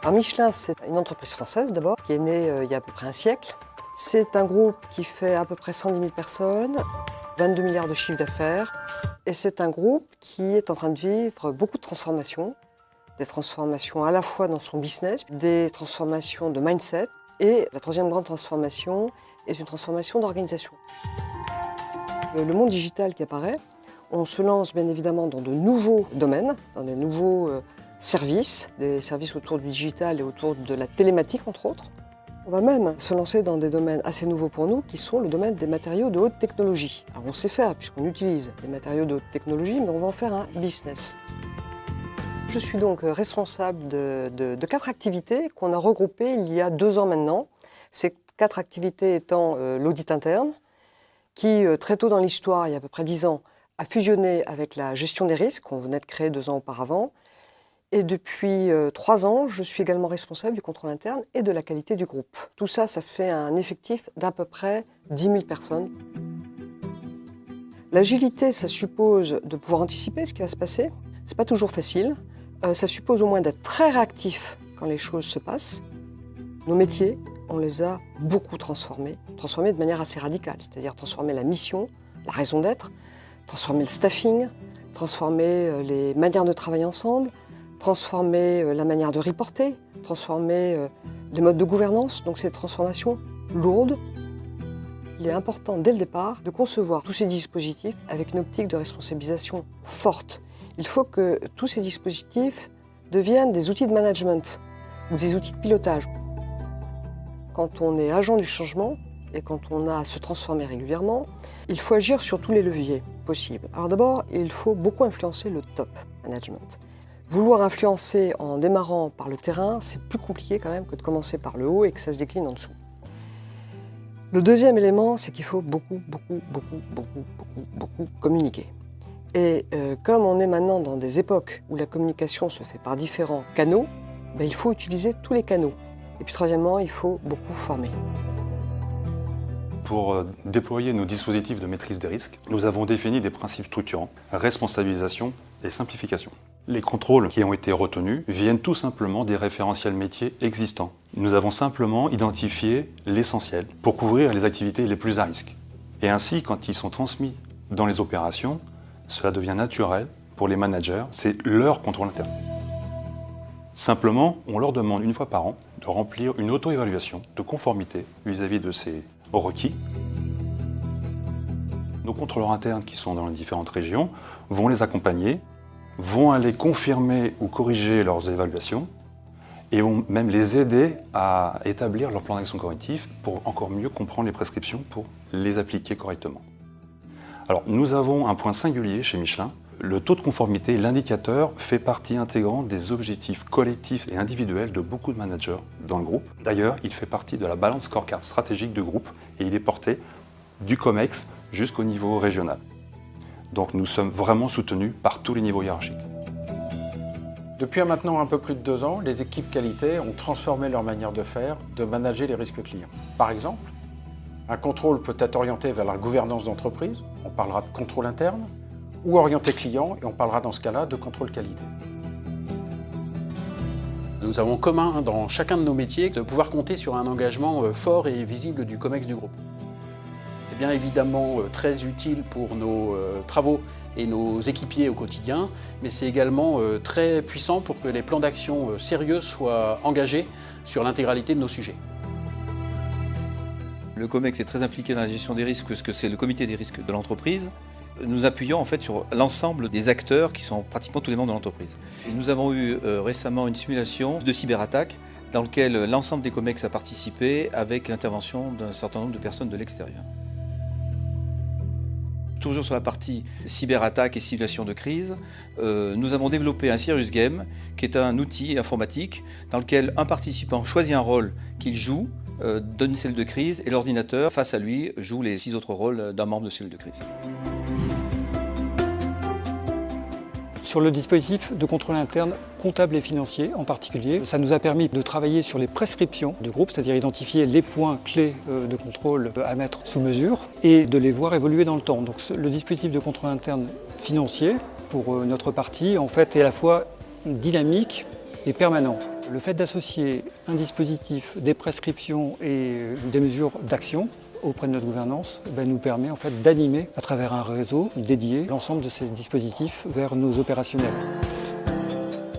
Alors Michelin, c'est une entreprise française d'abord, qui est née il y a à peu près un siècle. C'est un groupe qui fait à peu près 110 000 personnes, 22 milliards de chiffre d'affaires. Et c'est un groupe qui est en train de vivre beaucoup de transformations. Des transformations à la fois dans son business, des transformations de mindset. Et la troisième grande transformation est une transformation d'organisation. Le monde digital qui apparaît, on se lance bien évidemment dans de nouveaux domaines, dans des nouveaux services, des services autour du digital et autour de la télématique entre autres. On va même se lancer dans des domaines assez nouveaux pour nous, qui sont le domaine des matériaux de haute technologie. Alors on sait faire, puisqu'on utilise des matériaux de haute technologie, mais on va en faire un business. Je suis donc responsable de 4 activités qu'on a regroupées il y a 2 ans maintenant. Ces 4 activités étant l'audit interne, qui très tôt dans l'histoire, il y a à peu près 10 ans, a fusionné avec la gestion des risques, qu'on venait de créer 2 ans auparavant. Et depuis 3 ans, je suis également responsable du contrôle interne et de la qualité du groupe. Tout ça, ça fait un effectif d'à peu près 10 000 personnes. L'agilité, ça suppose de pouvoir anticiper ce qui va se passer. C'est pas toujours facile. Ça suppose au moins d'être très réactif quand les choses se passent. Nos métiers, on les a beaucoup transformés de manière assez radicale, c'est-à-dire transformer la mission, la raison d'être, transformer le staffing, transformer les manières de travailler ensemble, transformer la manière de reporter, transformer les modes de gouvernance. Donc c'est des transformations lourdes. Il est important dès le départ de concevoir tous ces dispositifs avec une optique de responsabilisation forte. Il faut que tous ces dispositifs deviennent des outils de management ou des outils de pilotage. Quand on est agent du changement et quand on a à se transformer régulièrement, il faut agir sur tous les leviers possibles. Alors d'abord, il faut beaucoup influencer le top management. Vouloir influencer en démarrant par le terrain, c'est plus compliqué quand même que de commencer par le haut et que ça se décline en dessous. Le deuxième élément, c'est qu'il faut beaucoup communiquer. Et comme on est maintenant dans des époques où la communication se fait par différents canaux, il faut utiliser tous les canaux. Et puis troisièmement, il faut beaucoup former. Pour déployer nos dispositifs de maîtrise des risques, nous avons défini des principes structurants, responsabilisation et simplification. Les contrôles qui ont été retenus viennent tout simplement des référentiels métiers existants. Nous avons simplement identifié l'essentiel pour couvrir les activités les plus à risque. Et ainsi, quand ils sont transmis dans les opérations, cela devient naturel pour les managers, c'est leur contrôle interne. Simplement, on leur demande une fois par an de remplir une auto-évaluation de conformité vis-à-vis de ces requis. Nos contrôleurs internes qui sont dans les différentes régions vont les accompagner, vont aller confirmer ou corriger leurs évaluations et vont même les aider à établir leur plan d'action correctif pour encore mieux comprendre les prescriptions pour les appliquer correctement. Alors, nous avons un point singulier chez Michelin. Le taux de conformité, l'indicateur, fait partie intégrante des objectifs collectifs et individuels de beaucoup de managers dans le groupe. D'ailleurs, il fait partie de la balance scorecard stratégique de groupe et il est porté du COMEX jusqu'au niveau régional. Donc nous sommes vraiment soutenus par tous les niveaux hiérarchiques. Depuis maintenant un peu plus de 2 ans, les équipes qualité ont transformé leur manière de faire, de manager les risques clients. Par exemple, un contrôle peut être orienté vers la gouvernance d'entreprise, on parlera de contrôle interne, ou orienté client, et on parlera dans ce cas-là de contrôle qualité. Nous avons en commun dans chacun de nos métiers de pouvoir compter sur un engagement fort et visible du COMEX du groupe. C'est bien évidemment très utile pour nos travaux et nos équipiers au quotidien, mais c'est également très puissant pour que les plans d'action sérieux soient engagés sur l'intégralité de nos sujets. Le COMEX est très impliqué dans la gestion des risques, parce que c'est le comité des risques de l'entreprise. Nous appuyons en fait sur l'ensemble des acteurs qui sont pratiquement tous les membres de l'entreprise. Nous avons eu récemment une simulation de cyberattaque dans laquelle l'ensemble des COMEX a participé avec l'intervention d'un certain nombre de personnes de l'extérieur. Toujours sur la partie cyberattaque et simulation de crise, nous avons développé un Serious Game qui est un outil informatique dans lequel un participant choisit un rôle qu'il joue, donne une cellule de crise et l'ordinateur face à lui joue les 6 autres rôles d'un membre de cellule de crise. Sur le dispositif de contrôle interne comptable et financier en particulier, ça nous a permis de travailler sur les prescriptions du groupe, c'est-à-dire identifier les points clés de contrôle à mettre sous mesure et de les voir évoluer dans le temps. Donc le dispositif de contrôle interne financier, pour notre partie, en fait, est à la fois dynamique et permanent. Le fait d'associer un dispositif, des prescriptions et des mesures d'action auprès de notre gouvernance nous permet en fait d'animer à travers un réseau dédié l'ensemble de ces dispositifs vers nos opérationnels.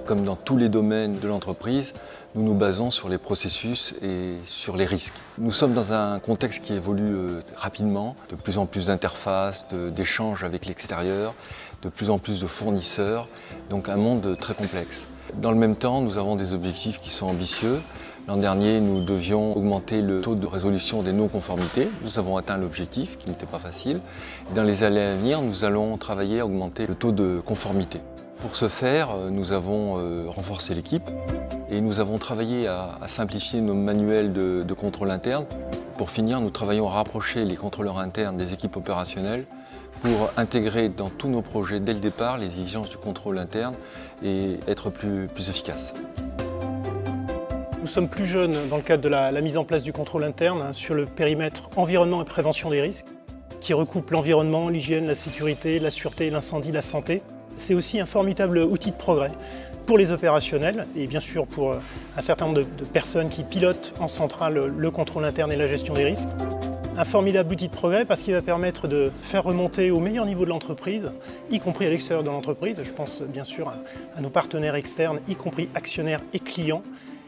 Comme dans tous les domaines de l'entreprise, nous nous basons sur les processus et sur les risques. Nous sommes dans un contexte qui évolue rapidement, de plus en plus d'interfaces, d'échanges avec l'extérieur, de plus en plus de fournisseurs, donc un monde très complexe. Dans le même temps, nous avons des objectifs qui sont ambitieux. L'an dernier, nous devions augmenter le taux de résolution des non-conformités. Nous avons atteint l'objectif, qui n'était pas facile. Dans les années à venir, nous allons travailler à augmenter le taux de conformité. Pour ce faire, nous avons renforcé l'équipe et nous avons travaillé à simplifier nos manuels de contrôle interne. Pour finir, nous travaillons à rapprocher les contrôleurs internes des équipes opérationnelles pour intégrer dans tous nos projets dès le départ les exigences du contrôle interne et être plus efficaces. Nous sommes plus jeunes dans le cadre de la mise en place du contrôle interne sur le périmètre environnement et prévention des risques, qui recoupe l'environnement, l'hygiène, la sécurité, la sûreté, l'incendie, la santé. C'est aussi un formidable outil de progrès pour les opérationnels et bien sûr pour un certain nombre de personnes qui pilotent en centrale le contrôle interne et la gestion des risques. Un formidable outil de progrès parce qu'il va permettre de faire remonter au meilleur niveau de l'entreprise, y compris à l'extérieur de l'entreprise. Je pense bien sûr à nos partenaires externes, y compris actionnaires et clients,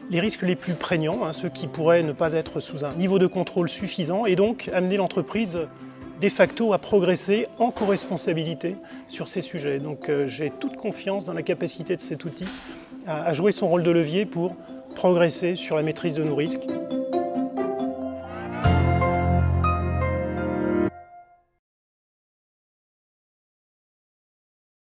les risques les plus prégnants, ceux qui pourraient ne pas être sous un niveau de contrôle suffisant et donc amener l'entreprise de facto à progresser en co-responsabilité sur ces sujets. Donc j'ai toute confiance dans la capacité de cet outil à jouer son rôle de levier pour progresser sur la maîtrise de nos risques.